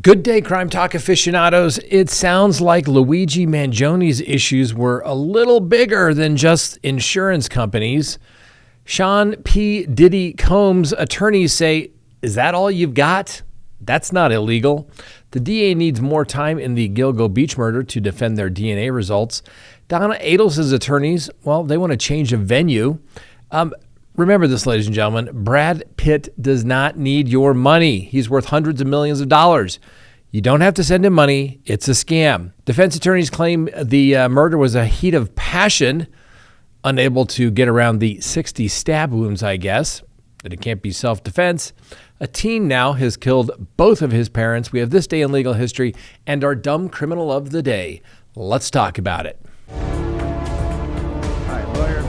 Good day, Crime Talk aficionados. It sounds like Luigi Mangione's issues were a little bigger than just insurance companies. Sean P. Diddy Combs' attorneys say, is that all you've got? That's not illegal. The DA needs more time in the Gilgo Beach murder to defend their DNA results. Donna Adelson's attorneys, well, they want to change the venue. Remember this, ladies and gentlemen, BradPitt does not need your money. He's worth hundreds of millions of dollars. You don't have to send him money. It's a scam. Defense attorneys claim the murder was a heat of passion, unable to get around the 60 stab wounds, I guess, that it can't be self-defense. A teen now has killed both of his parents. We have this day in legal history and our dumb criminal of the day. Let's talk about it. Hi, lawyer.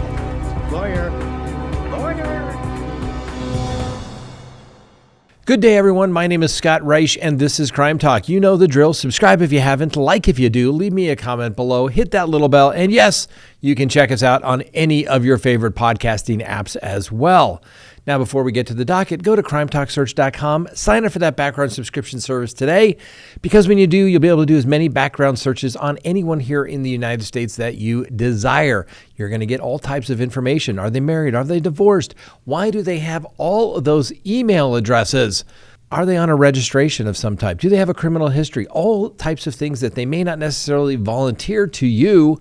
Good day, everyone. My name is Scott Reich, and this is Crime Talk. You know the drill. Subscribe if you haven't, like if you do, leave me a comment below, hit that little bell, and yes, you can check us out on any of your favorite podcasting apps as well. Now, before we get to the docket, go to crimetalksearch.com, sign up for that background subscription service today, because when you do, you'll be able to do as many background searches on anyone here in the United States that you desire. You're going to get all types of information. Are they married? Are they divorced? Why do they have all of those email addresses? Are they on a registration of some type? Do they have a criminal history? All types of things that they may not necessarily volunteer to you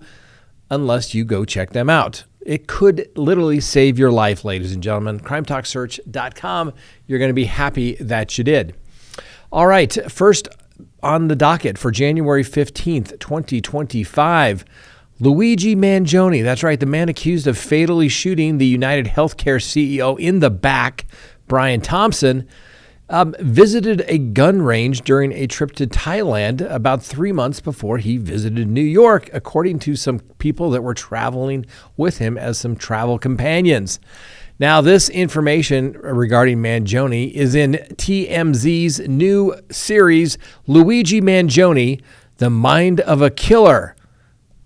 unless you go check them out. It could literally save your life, ladies and gentlemen. CrimeTalkSearch.com. You're going to be happy that you did. All right. First on the docket for January 15th, 2025, Luigi Mangione. That's right. The man accused of fatally shooting the United Healthcare CEO in the back, Brian Thompson, visited a gun range during a trip to Thailand about 3 months before he visited New York, according to some people that were traveling with him as some travel companions. Now, this information regarding Mangione is in TMZ's new series, Luigi Mangione, The Mind of a Killer.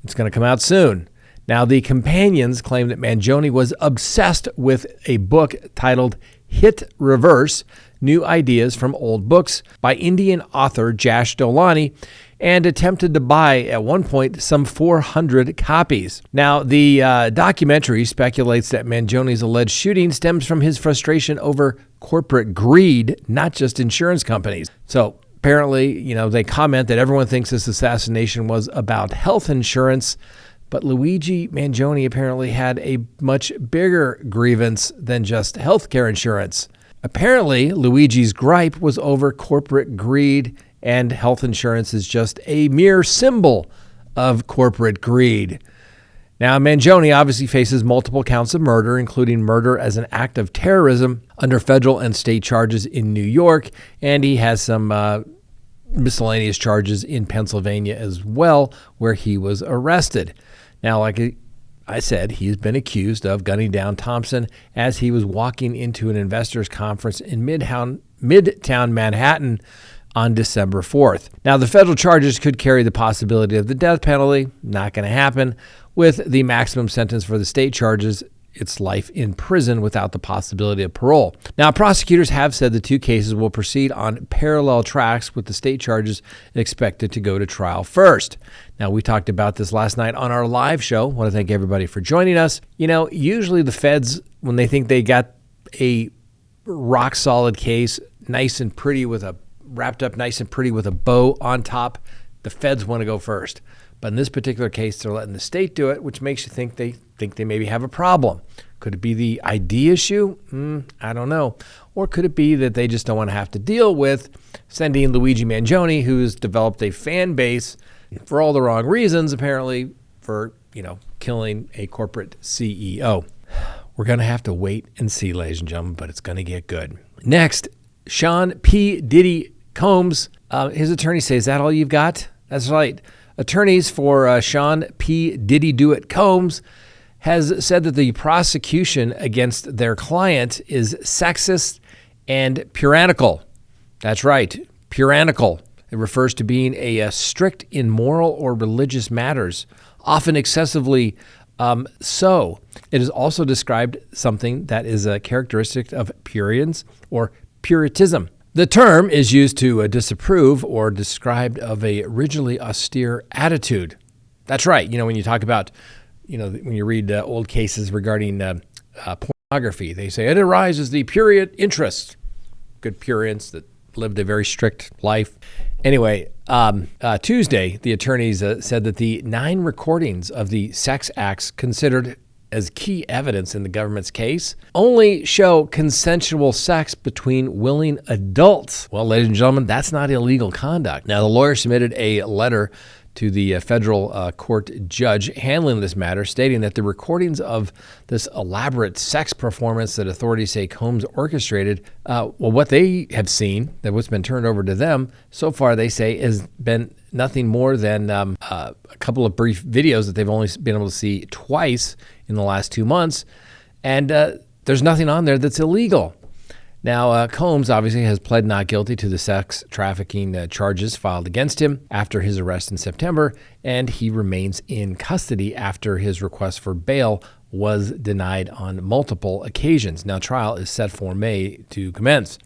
It's going to come out soon. Now, the companions claim that Mangione was obsessed with a book titled Hit Reverse, New Ideas from Old Books by Indian author Jash Dolani, and attempted to buy, at one point, some 400 copies. Now, the documentary speculates that Mangione's alleged shooting stems from his frustration over corporate greed, not just insurance companies. So apparently, they comment that everyone thinks this assassination was about health insurance, but Luigi Mangione apparently had a much bigger grievance than just healthcare insurance. Apparently, Luigi's gripe was over corporate greed, and health insurance is just a mere symbol of corporate greed. Now, Mangione obviously faces multiple counts of murder, including murder as an act of terrorism under federal and state charges in New York, and he has some miscellaneous charges in Pennsylvania as well, where he was arrested. Now, like I said, he's been accused of gunning down Thompson as he was walking into an investors conference in Midtown Manhattan on December 4th. Now, the federal charges could carry the possibility of the death penalty. Not going to happen. With the maximum sentence for the state charges, it's life in prison without the possibility of parole. Now, prosecutors have said the two cases will proceed on parallel tracks, with the state charges expected to go to trial first. Now, we talked about this last night on our live show. I want to thank everybody for joining us. Usually the feds, when they think they got a rock solid case, nice and pretty wrapped up nice and pretty with a bow on top, the feds want to go first. But in this particular case, they're letting the state do it, which makes you think they maybe have a problem. Could it be the ID issue? I don't know. Or could it be that they just don't want to have to deal with sending Luigi Mangione, who's developed a fan base for all the wrong reasons, apparently, for, killing a corporate CEO. We're going to have to wait and see, ladies and gentlemen, but it's going to get good. Next, Sean P. Diddy Combs. His attorney says, is that all you've got? That's right. Attorneys for Sean P. Diddy Do It Combs has said that the prosecution against their client is sexist and puritanical. That's right, puritanical. It refers to being strict in moral or religious matters, often excessively so. It is also described something that is a characteristic of Puritans or Puritanism. The term is used to disapprove or describe of a rigidly austere attitude. That's right. When you talk about, when you read old cases regarding pornography, they say it arouses the prurient interest. Good prurients that lived a very strict life. Anyway, Tuesday, the attorneys said that the 9 recordings of the sex acts considered as key evidence in the government's case only show consensual sex between willing adults. Well, ladies and gentlemen, that's not illegal conduct. Now, the lawyer submitted a letter to the federal court judge handling this matter, stating that the recordings of this elaborate sex performance that authorities say Combs orchestrated, what they have seen, that what's been turned over to them so far, they say, has been nothing more than a couple of brief videos that they've only been able to see twice in the last 2 months, and there's nothing on there that's illegal. Now, Combs obviously has pled not guilty to the sex trafficking charges filed against him after his arrest in September, and he remains in custody after his request for bail was denied on multiple occasions. Now, trial is set for May to commence.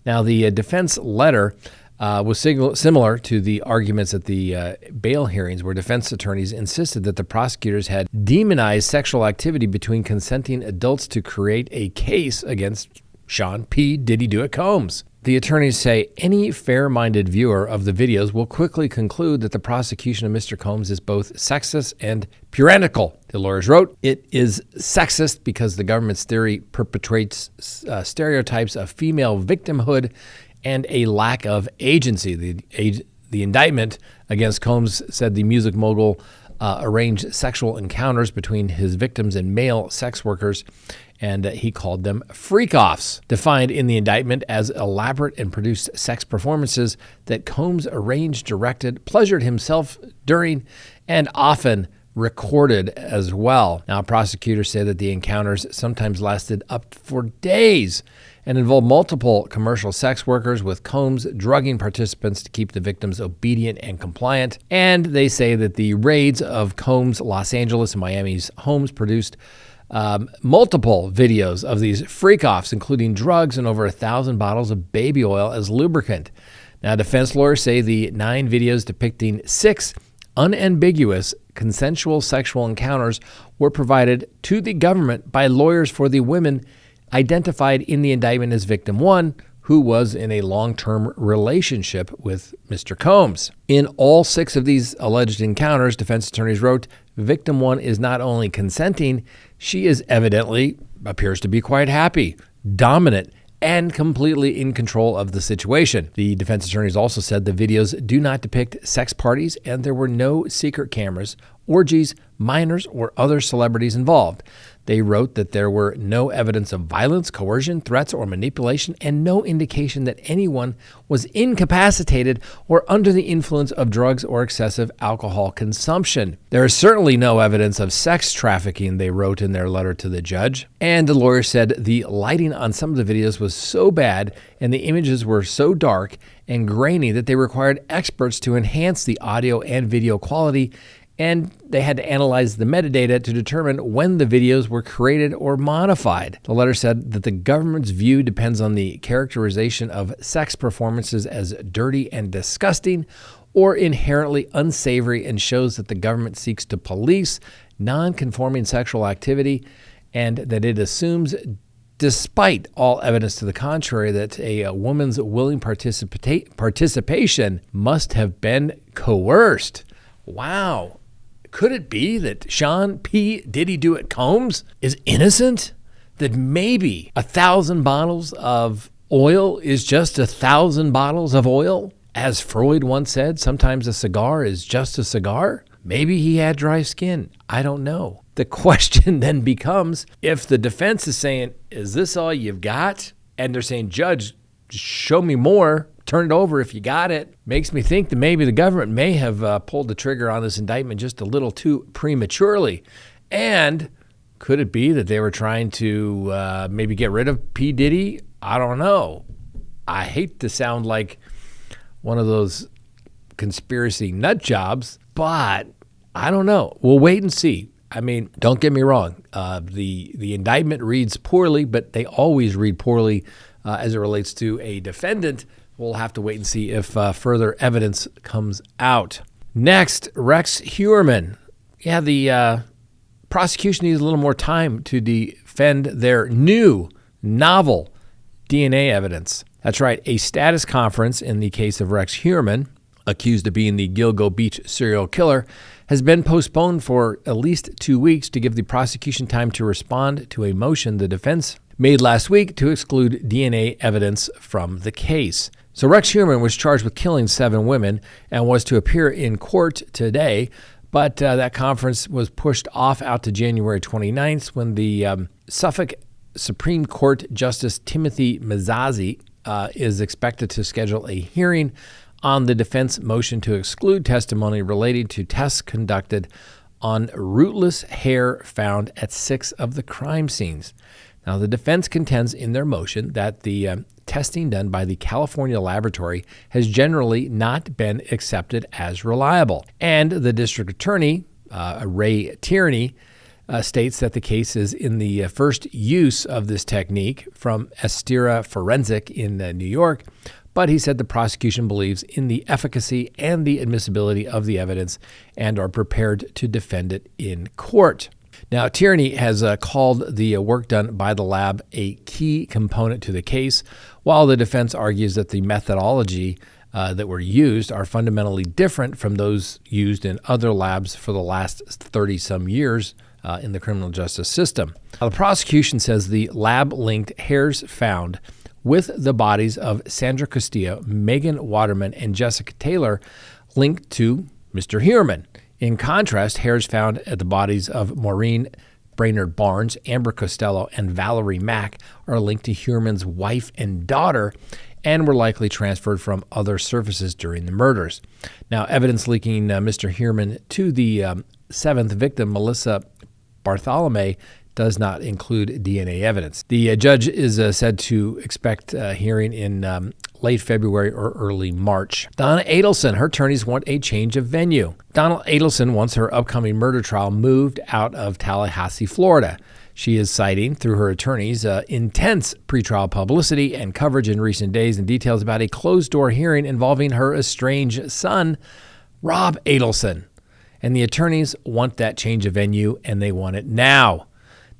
Now, the defense letter was similar to the arguments at the bail hearings, where defense attorneys insisted that the prosecutors had demonized sexual activity between consenting adults to create a case against Sean P. Diddy Do It Combs. The attorneys say any fair-minded viewer of the videos will quickly conclude that the prosecution of Mr. Combs is both sexist and puritanical. The lawyers wrote, it is sexist because the government's theory perpetrates stereotypes of female victimhood and a lack of agency. The indictment against Combs said the music mogul arranged sexual encounters between his victims and male sex workers, and he called them freak-offs, defined in the indictment as elaborate and produced sex performances that Combs arranged, directed, pleasured himself during, and often recorded as well. Now, prosecutors say that the encounters sometimes lasted up for days and involved multiple commercial sex workers, with Combs drugging participants to keep the victims obedient and compliant. And they say that the raids of Combs' Los Angeles and Miami's homes produced multiple videos of these freak-offs, including drugs and over 1,000 bottles of baby oil as lubricant. Now, defense lawyers say the 9 videos depicting 6 unambiguous consensual sexual encounters were provided to the government by lawyers for the women identified in the indictment as Victim 1, who was in a long-term relationship with Mr. Combs. In all 6 of these alleged encounters, defense attorneys wrote, Victim 1 is not only consenting, she is evidently, appears to be quite happy, dominant, and completely in control of the situation. The defense attorneys also said the videos do not depict sex parties, and there were no secret cameras, orgies, minors, or other celebrities involved. They wrote that there were no evidence of violence, coercion, threats, or manipulation, and no indication that anyone was incapacitated or under the influence of drugs or excessive alcohol consumption. There is certainly no evidence of sex trafficking, they wrote in their letter to the judge. And the lawyer said the lighting on some of the videos was so bad and the images were so dark and grainy that they required experts to enhance the audio and video quality, and they had to analyze the metadata to determine when the videos were created or modified. The letter said that the government's view depends on the characterization of sex performances as dirty and disgusting or inherently unsavory, and shows that the government seeks to police non-conforming sexual activity, and that it assumes, despite all evidence to the contrary, that a woman's willing participation must have been coerced. Wow. Could it be that Sean P. Diddy Do It Combs is innocent? That maybe 1,000 bottles of oil is just 1,000 bottles of oil? As Freud once said, sometimes a cigar is just a cigar. Maybe he had dry skin. I don't know. The question then becomes, if the defense is saying, is this all you've got? And they're saying, Judge, show me more. Turn it over if you got it. Makes me think that maybe the government may have pulled the trigger on this indictment just a little too prematurely. And could it be that they were trying to maybe get rid of P. Diddy? I don't know. I hate to sound like one of those conspiracy nut jobs, but I don't know. We'll wait and see. I mean, don't get me wrong. The indictment reads poorly, but they always read poorly as it relates to a defendant. We'll have to wait and see if further evidence comes out. Next, Rex Heuermann. Yeah, the prosecution needs a little more time to defend their new, novel DNA evidence. That's right, a status conference in the case of Rex Heuermann, accused of being the Gilgo Beach serial killer, has been postponed for at least 2 weeks to give the prosecution time to respond to a motion the defense made last week to exclude DNA evidence from the case. So Rex Heuermann was charged with killing 7 women and was to appear in court today, but that conference was pushed off out to January 29th when the Suffolk Supreme Court Justice Timothy Mazzazzi is expected to schedule a hearing on the defense motion to exclude testimony related to tests conducted on rootless hair found at 6 of the crime scenes. Now, the defense contends in their motion that the testing done by the California laboratory has generally not been accepted as reliable. And the district attorney, Ray Tierney, states that the case is in the first use of this technique from Estera Forensic in New York, but he said the prosecution believes in the efficacy and the admissibility of the evidence and are prepared to defend it in court. Now, Tierney has called the work done by the lab a key component to the case, while the defense argues that the methodology that were used are fundamentally different from those used in other labs for the last 30-some years in the criminal justice system. Now, the prosecution says the lab-linked hairs found with the bodies of Sandra Castillo, Megan Waterman, and Jessica Taylor linked to Mr. Heuermann. In contrast, hairs found at the bodies of Maureen Brainerd Barnes, Amber Costello, and Valerie Mack are linked to Heuermann's wife and daughter and were likely transferred from other surfaces during the murders. Now, evidence linking Mr. Heuermann to the seventh victim, Melissa Bartholomew, does not include DNA evidence. The judge is said to expect a hearing in late February or early March. Donna Adelson, her attorneys want a change of venue. Donna Adelson wants her upcoming murder trial moved out of Tallahassee, Florida. She is citing, through her attorneys, intense pretrial publicity and coverage in recent days and details about a closed-door hearing involving her estranged son, Rob Adelson. And the attorneys want that change of venue, and they want it now.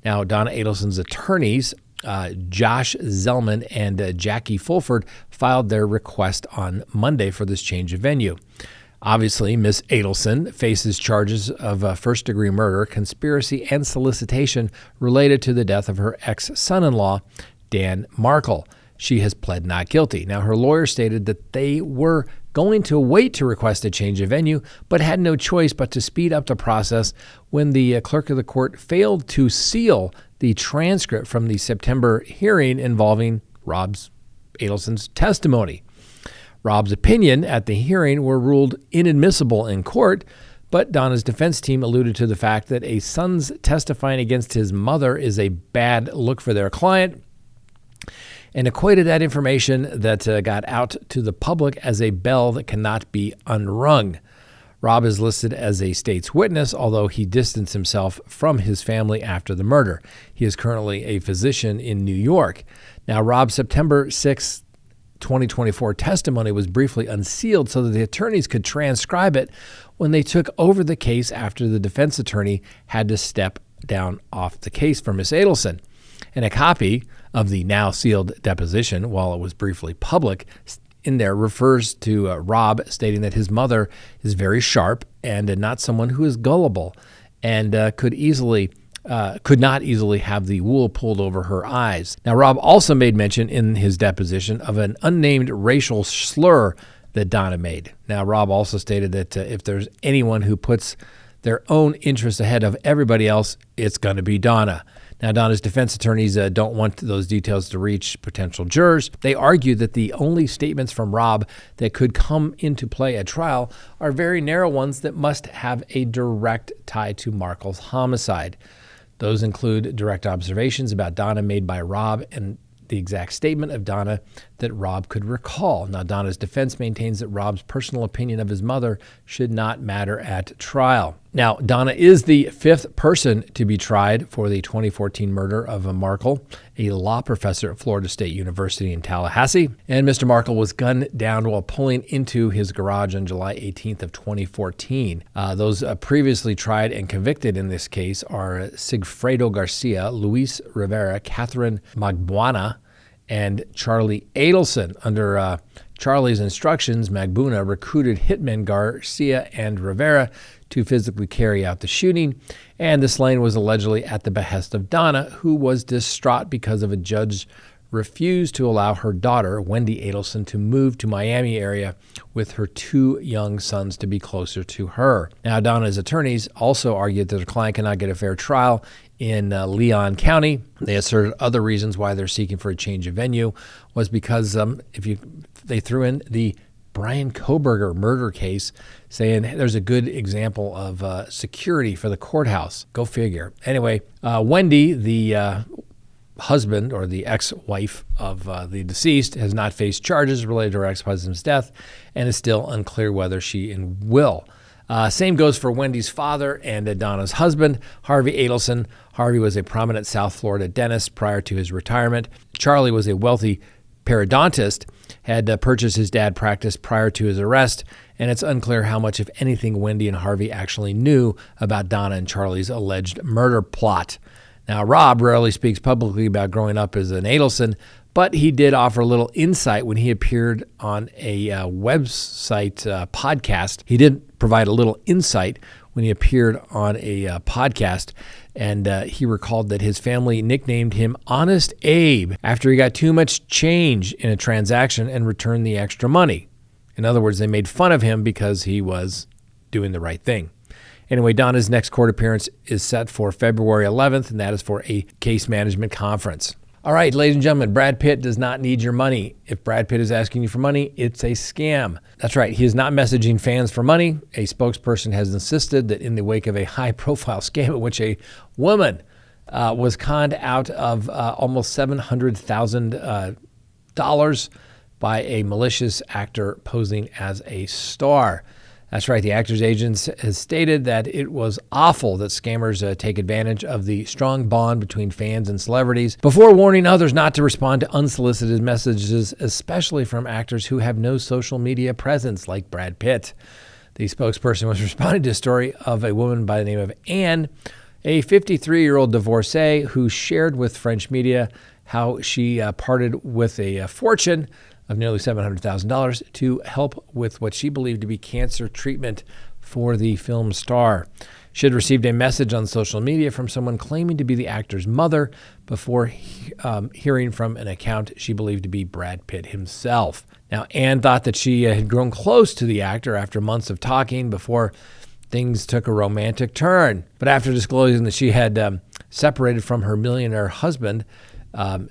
Now, Donna Adelson's attorneys, Josh Zellman and Jackie Fulford, filed their request on Monday for this change of venue. Obviously, Ms. Adelson faces charges of first-degree murder, conspiracy, and solicitation related to the death of her ex-son-in-law, Dan Markle. She has pled not guilty. Now, her lawyer stated that they were going to wait to request a change of venue, but had no choice but to speed up the process when the clerk of the court failed to seal the transcript from the September hearing involving Rob Adelson's testimony. Rob's opinion at the hearing were ruled inadmissible in court, but Donna's defense team alluded to the fact that a son's testifying against his mother is a bad look for their client, and equated that information that got out to the public as a bell that cannot be unrung. Rob is listed as a state's witness, although he distanced himself from his family after the murder. He is currently a physician in New York. Now, Rob's September 6, 2024 testimony was briefly unsealed so that the attorneys could transcribe it when they took over the case after the defense attorney had to step down off the case for Ms. Adelson. And a copy of the now sealed deposition, while it was briefly public, in there refers to Rob stating that his mother is very sharp and not someone who is gullible and could not easily have the wool pulled over her eyes. Now, Rob also made mention in his deposition of an unnamed racial slur that Donna made. Now, Rob also stated that if there's anyone who puts their own interests ahead of everybody else, it's going to be Donna. Now, Donna's defense attorneys don't want those details to reach potential jurors. They argue that the only statements from Rob that could come into play at trial are very narrow ones that must have a direct tie to Markle's homicide. Those include direct observations about Donna made by Rob and the exact statement of Donna that Rob could recall. Now, Donna's defense maintains that Rob's personal opinion of his mother should not matter at trial. Now, Donna is the fifth person to be tried for the 2014 murder of Markle, a law professor at Florida State University in Tallahassee. And Mr. Markle was gunned down while pulling into his garage on July 18th of 2014. Those previously tried and convicted in this case are Sigfredo Garcia, Luis Rivera, Catherine Magbuena, and Charlie Adelson. Under Charlie's instructions, Magbuena recruited hitmen Garcia and Rivera to physically carry out the shooting, and the slaying was allegedly at the behest of Donna, who was distraught because of a judge refused to allow her daughter, Wendy Adelson, to move to Miami area with her two young sons to be closer to her. Now, Donna's attorneys also argued that her client cannot get a fair trial in Leon County. They asserted other reasons why they're seeking for a change of venue was because they threw in the Brian Koberger murder case, saying there's a good example of security for the courthouse. Go figure. Anyway, Wendy, the husband or the ex-wife of the deceased, has not faced charges related to her ex-husband's death and is still unclear whether she will. Same goes for Wendy's father and Donna's husband, Harvey Adelson. Harvey was a prominent South Florida dentist prior to his retirement. Charlie was a wealthy periodontist, had purchased his dad's practice prior to his arrest, and it's unclear how much, if anything, Wendy and Harvey actually knew about Donna and Charlie's alleged murder plot. Now, Rob rarely speaks publicly about growing up as an Adelson, but he did offer a little insight when he appeared on a website podcast. He did provide a little insight when he appeared on a podcast, and he recalled that his family nicknamed him Honest Abe after he got too much change in a transaction and returned the extra money. In other words, they made fun of him because he was doing the right thing. Anyway, Donna's next court appearance is set for February 11th, and that is for a case management conference. All right, ladies and gentlemen, Brad Pitt does not need your money. If Brad Pitt is asking you for money, it's a scam. That's right. He is not messaging fans for money. A spokesperson has insisted that in the wake of a high-profile scam in which a woman was conned out of almost $700,000 by a malicious actor posing as a star. That's right. The actor's agent has stated that it was awful that scammers take advantage of the strong bond between fans and celebrities before warning others not to respond to unsolicited messages, especially from actors who have no social media presence like Brad Pitt. The spokesperson was responding to a story of a woman by the name of Anne, a 53-year-old divorcee who shared with French media how she parted with a fortune of nearly $700,000 to help with what she believed to be cancer treatment for the film star. She had received a message on social media from someone claiming to be the actor's mother before hearing from an account she believed to be Brad Pitt himself. Now, Anne thought that she had grown close to the actor after months of talking before things took a romantic turn. But after disclosing that she had separated from her millionaire husband,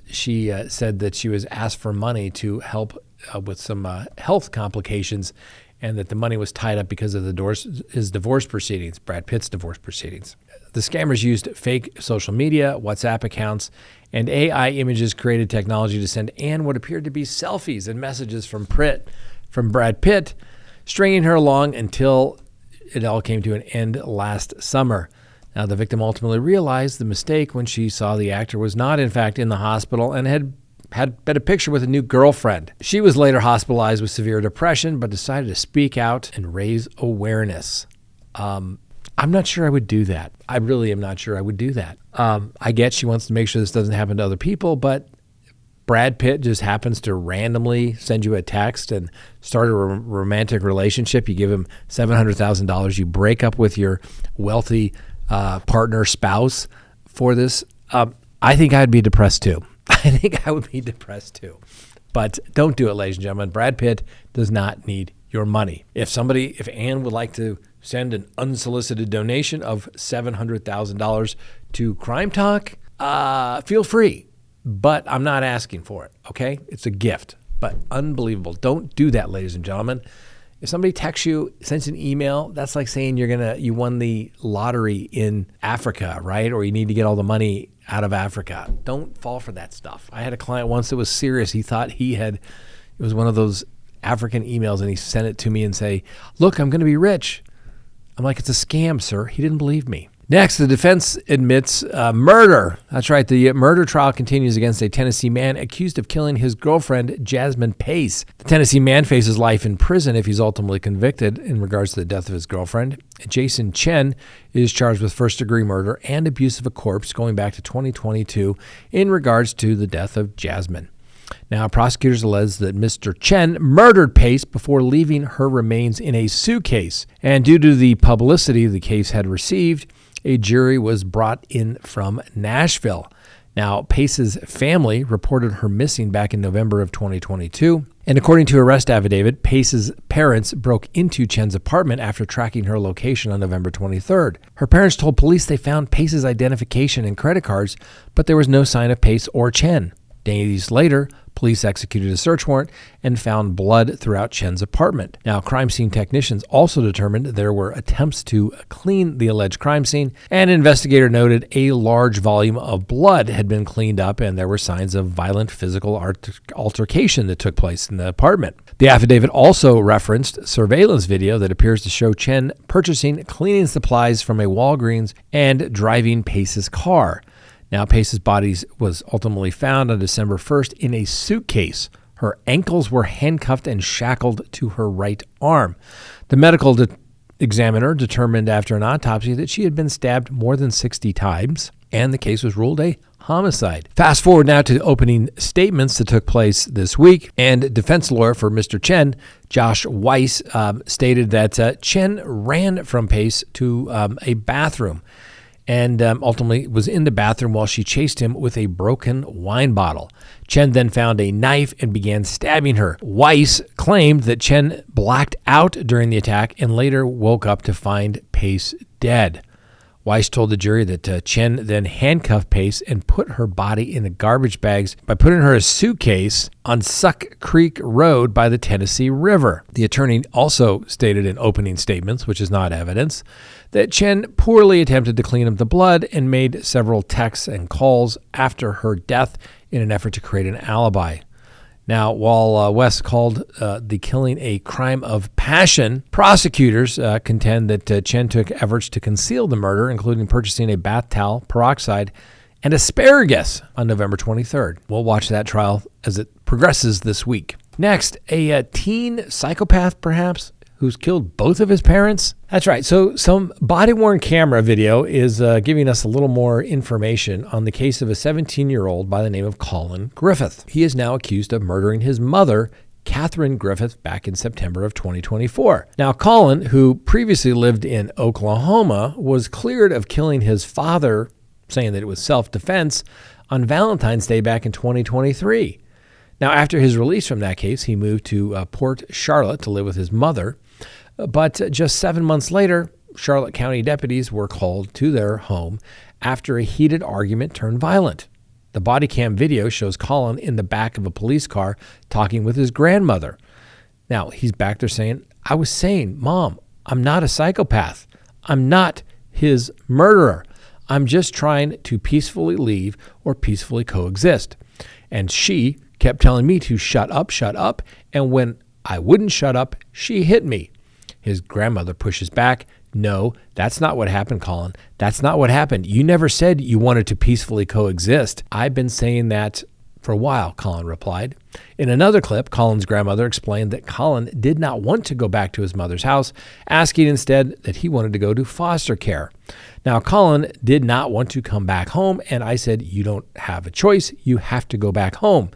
she said that she was asked for money to help with some health complications, and that the money was tied up because of his divorce proceedings, Brad Pitt's divorce proceedings. The scammers used fake social media, WhatsApp accounts, and AI images-created technology to send Anne what appeared to be selfies and messages from Brad Pitt, stringing her along until it all came to an end last summer. Now, the victim ultimately realized the mistake when she saw the actor was not, in fact, in the hospital and had a picture with a new girlfriend. She was later hospitalized with severe depression, but decided to speak out and raise awareness. I'm not sure I would do that. I really am not sure I would do that. I get she wants to make sure this doesn't happen to other people, but Brad Pitt just happens to randomly send you a text and start a romantic relationship. You give him $700,000. You break up with your wealthy partner, spouse for this. I think I'd be depressed too. I think I would be depressed too. But don't do it, ladies and gentlemen. Brad Pitt does not need your money. If Anne would like to send an unsolicited donation of $700,000 to CrimeTalk, feel free. But I'm not asking for it, okay? It's a gift, but unbelievable. Don't do that, ladies and gentlemen. If somebody texts you, sends an email, that's like saying you won the lottery in Africa, right? Or you need to get all the money out of Africa. Don't fall for that stuff. I had a client once that was serious. He thought it was one of those African emails, and he sent it to me and say, look, I'm going to be rich. I'm like, it's a scam, sir. He didn't believe me. Next, the defense admits murder. That's right. The murder trial continues against a Tennessee man accused of killing his girlfriend, Jasmine Pace. The Tennessee man faces life in prison if he's ultimately convicted in regards to the death of his girlfriend. Jason Chen is charged with first-degree murder and abuse of a corpse going back to 2022 in regards to the death of Jasmine. Now, prosecutors allege that Mr. Chen murdered Pace before leaving her remains in a suitcase. And due to the publicity the case had received, a jury was brought in from Nashville. Now, Pace's family reported her missing back in November of 2022. And according to arrest affidavit, Pace's parents broke into Chen's apartment after tracking her location on November 23rd. Her parents told police they found Pace's identification and credit cards, but there was no sign of Pace or Chen. Days later, police executed a search warrant and found blood throughout Chen's apartment. Now, crime scene technicians also determined there were attempts to clean the alleged crime scene. An investigator noted a large volume of blood had been cleaned up and there were signs of violent physical altercation that took place in the apartment. The affidavit also referenced surveillance video that appears to show Chen purchasing cleaning supplies from a Walgreens and driving Pace's car. Now, Pace's body was ultimately found on December 1st in a suitcase. Her ankles were handcuffed and shackled to her right arm. The medical examiner determined after an autopsy that she had been stabbed more than 60 times, and the case was ruled a homicide. Fast forward now to the opening statements that took place this week, and defense lawyer for Mr. Chen, Josh Weiss, stated that Chen ran from Pace to a bathroom and ultimately was in the bathroom while she chased him with a broken wine bottle. Chen then found a knife and began stabbing her. Weiss claimed that Chen blacked out during the attack and later woke up to find Pace dead. Weiss told the jury that Chen then handcuffed Pace and put her body in the garbage bags by putting her in a suitcase on Suck Creek Road by the Tennessee River. The attorney also stated in opening statements, which is not evidence, that Chen poorly attempted to clean up the blood and made several texts and calls after her death in an effort to create an alibi. Now, while West called the killing a crime of passion, prosecutors contend that Chen took efforts to conceal the murder, including purchasing a bath towel, peroxide, and asparagus on November 23rd. We'll watch that trial as it progresses this week. Next, a teen psychopath, perhaps, who's killed both of his parents? That's right. So some body-worn camera video is giving us a little more information on the case of a 17-year-old by the name of Colin Griffith. He is now accused of murdering his mother, Catherine Griffith, back in September of 2024. Now, Colin, who previously lived in Oklahoma, was cleared of killing his father, saying that it was self-defense, on Valentine's Day back in 2023. Now, after his release from that case, he moved to Port Charlotte to live with his mother. But just 7 months later, Charlotte County deputies were called to their home after a heated argument turned violent. The body cam video shows Colin in the back of a police car talking with his grandmother. Now, he's back there saying, I was saying, Mom, I'm not a psychopath. I'm not his murderer. I'm just trying to peacefully leave or peacefully coexist. And she kept telling me to shut up, and when I wouldn't shut up, she hit me. His grandmother pushes back. No, that's not what happened, Colin. That's not what happened. You never said you wanted to peacefully coexist. I've been saying that for a while, Colin replied. In another clip, Colin's grandmother explained that Colin did not want to go back to his mother's house, asking instead that he wanted to go to foster care. Now, Colin did not want to come back home, and I said, you don't have a choice. You have to go back home.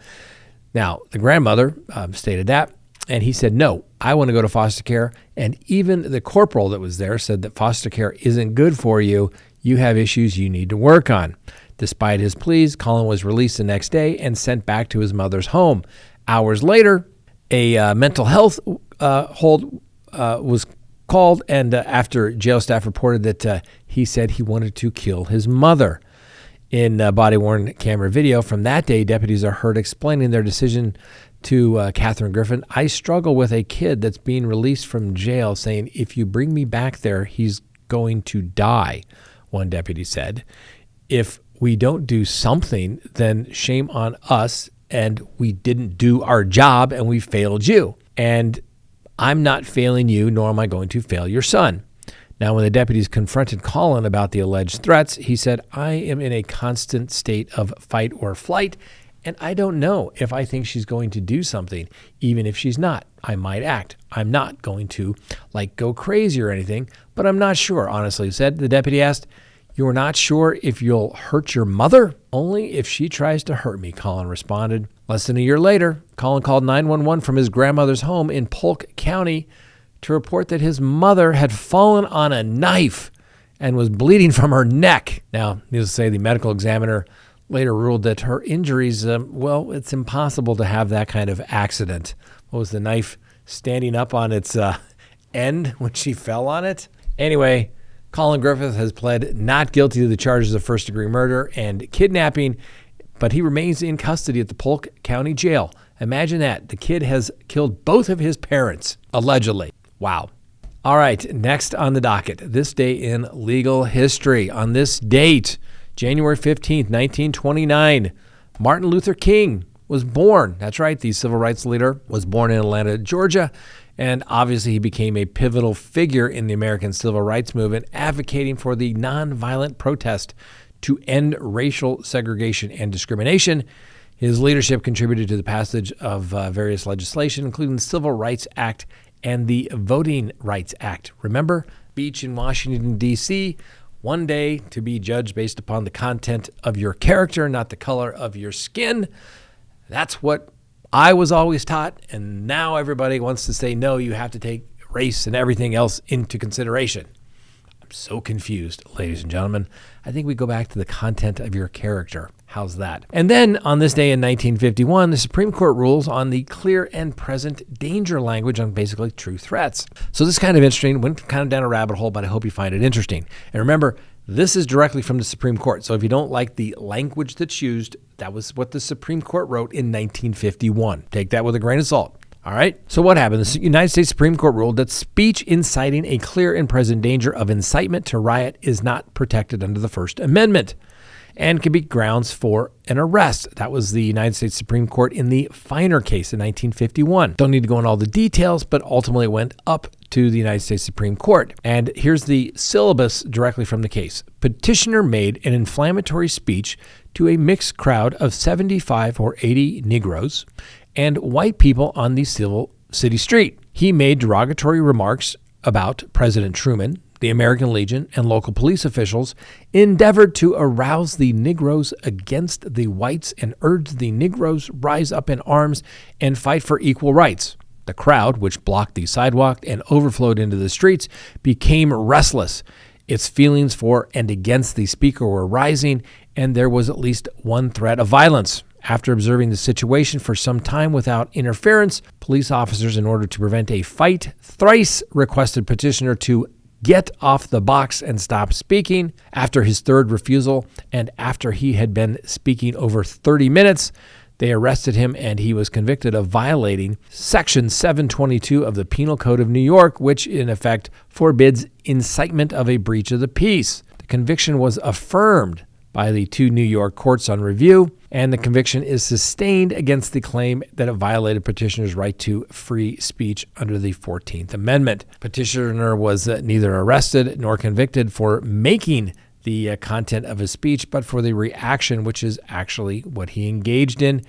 Now, the grandmother stated that, and he said, no, I want to go to foster care. And even the corporal that was there said that foster care isn't good for you. You have issues you need to work on. Despite his pleas, Colin was released the next day and sent back to his mother's home. Hours later, a mental health hold was called, and after jail staff reported that he said he wanted to kill his mother. In body-worn camera video from that day, deputies are heard explaining their decision to Catherine Griffin. I struggle with a kid that's being released from jail saying, if you bring me back there, he's going to die, one deputy said. If we don't do something, then shame on us, and we didn't do our job and we failed you. And I'm not failing you, nor am I going to fail your son. Now, when the deputies confronted Colin about the alleged threats, he said, I am in a constant state of fight or flight, and I don't know if I think she's going to do something. Even if she's not, I might act. I'm not going to go crazy or anything, but I'm not sure, honestly said. The deputy asked, you're not sure if you'll hurt your mother? Only if she tries to hurt me, Colin responded. Less than a year later, Colin called 911 from his grandmother's home in Polk County to report that his mother had fallen on a knife and was bleeding from her neck. Now, needless to say, the medical examiner later ruled that her injuries, it's impossible to have that kind of accident. What was the knife standing up on its end when she fell on it? Anyway, Colin Griffith has pled not guilty to the charges of first-degree murder and kidnapping, but he remains in custody at the Polk County Jail. Imagine that. The kid has killed both of his parents, allegedly. Wow. All right, next on the docket, this day in legal history. On this date, January 15th, 1929, Martin Luther King was born. That's right, the civil rights leader was born in Atlanta, Georgia, and obviously he became a pivotal figure in the American civil rights movement, advocating for the nonviolent protest to end racial segregation and discrimination. His leadership contributed to the passage of various legislation, including the Civil Rights Act and the Voting Rights Act. Remember, Beach in Washington, D.C., one day to be judged based upon the content of your character, not the color of your skin. That's what I was always taught, and now everybody wants to say, no, you have to take race and everything else into consideration. I'm so confused, ladies and gentlemen. I think we go back to the content of your character. How's that? And then on this day in 1951, the Supreme Court rules on the clear and present danger language on basically true threats. So this is kind of interesting. Went kind of down a rabbit hole, but I hope you find it interesting. And remember, this is directly from the Supreme Court. So if you don't like the language that's used, that was what the Supreme Court wrote in 1951. Take that with a grain of salt. All right. So what happened? The United States Supreme Court ruled that speech inciting a clear and present danger of incitement to riot is not protected under the First Amendment and can be grounds for an arrest. That was the United States Supreme Court in the Finer case in 1951. Don't need to go into all the details, but ultimately it went up to the United States Supreme Court. And here's the syllabus directly from the case. Petitioner made an inflammatory speech to a mixed crowd of 75 or 80 Negroes and white people on the city street. He made derogatory remarks about President Truman, the American Legion, and local police officials, endeavored to arouse the Negroes against the whites and urged the Negroes rise up in arms and fight for equal rights. The crowd, which blocked the sidewalk and overflowed into the streets, became restless. Its feelings for and against the speaker were rising, and there was at least one threat of violence. After observing the situation for some time without interference, police officers, in order to prevent a fight, thrice requested petitioner to get off the box and stop speaking. After his third refusal, and after he had been speaking over 30 minutes, they arrested him, and he was convicted of violating Section 722 of the Penal Code of New York, which in effect forbids incitement of a breach of the peace. The conviction was affirmed by the two New York courts on review, and the conviction is sustained against the claim that it violated petitioner's right to free speech under the 14th Amendment. Petitioner was neither arrested nor convicted for making the content of his speech, but for the reaction, which is actually what he engaged in.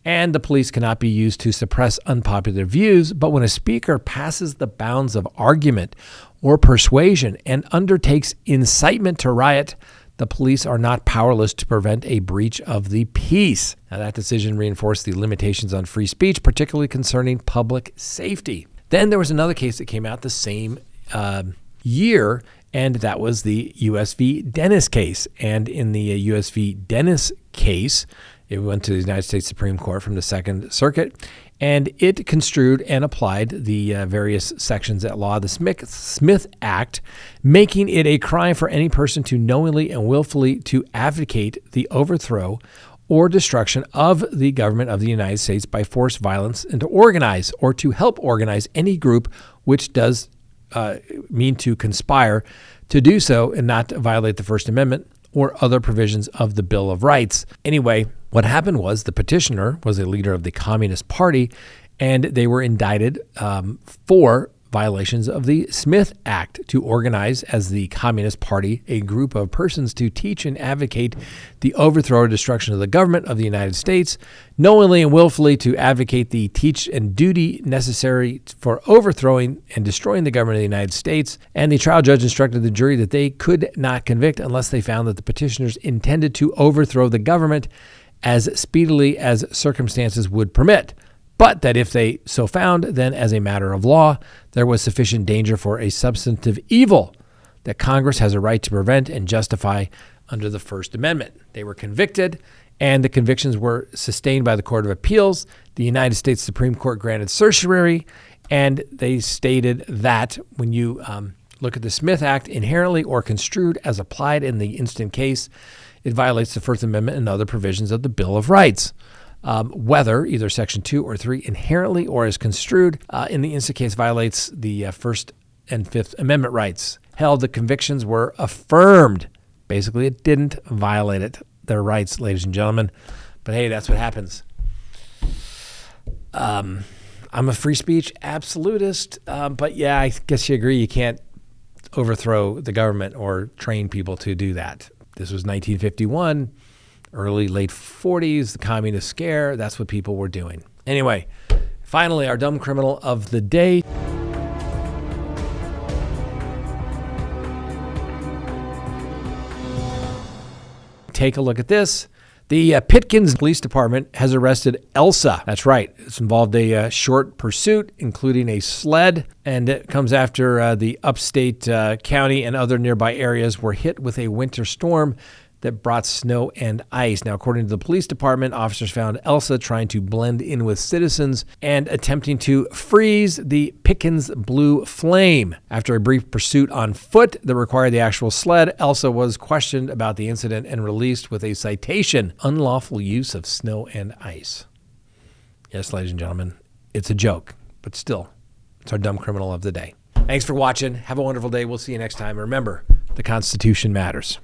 And the police cannot be used to suppress unpopular views, but when a speaker passes the bounds of argument or persuasion and undertakes incitement to riot, the police are not powerless to prevent a breach of the peace. Now, that decision reinforced the limitations on free speech, particularly concerning public safety. Then there was another case that came out the same year, and that was the U.S. v. Dennis case. And in the U.S. v. Dennis case, it went to the United States Supreme Court from the Second Circuit, and it construed and applied the various sections at law, the Smith Act, making it a crime for any person to knowingly and willfully to advocate the overthrow or destruction of the government of the United States by force, violence, and to organize or to help organize any group which does mean to conspire to do so and not to violate the First Amendment or other provisions of the Bill of Rights. Anyway, what happened was the petitioner was a leader of the Communist Party, and they were indicted for violations of the Smith Act to organize as the Communist Party a group of persons to teach and advocate the overthrow or destruction of the government of the United States, knowingly and willfully to advocate the teach and duty necessary for overthrowing and destroying the government of the United States. And the trial judge instructed the jury that they could not convict unless they found that the petitioners intended to overthrow the government as speedily as circumstances would permit. But that if they so found, then as a matter of law, there was sufficient danger for a substantive evil that Congress has a right to prevent and justify under the First Amendment. They were convicted, and the convictions were sustained by the Court of Appeals. The United States Supreme Court granted certiorari, and they stated that when you look at the Smith Act, inherently or construed as applied in the instant case, it violates the First Amendment and other provisions of the Bill of Rights. Whether either Section 2 or 3 inherently or as construed in the instant case violates the First and Fifth Amendment rights. Held the convictions were affirmed. Basically, it didn't violate their rights, ladies and gentlemen. But hey, that's what happens. I'm a free speech absolutist, but yeah, I guess you agree you can't overthrow the government or train people to do that. This was 1951. Early, late 40s, the communist scare, that's what people were doing. Anyway, finally, our dumb criminal of the day. Take a look at this. The Pitkins Police Department has arrested Elsa. That's right. It's involved a short pursuit, including a sled, and it comes after the upstate county and other nearby areas were hit with a winter storm that brought snow and ice. Now, according to the police department, officers found Elsa trying to blend in with citizens and attempting to freeze the Pickens Blue Flame. After a brief pursuit on foot that required the actual sled, Elsa was questioned about the incident and released with a citation, unlawful use of snow and ice. Yes, ladies and gentlemen, it's a joke, but still, it's our dumb criminal of the day. Thanks for watching. Have a wonderful day. We'll see you next time. Remember, the Constitution matters.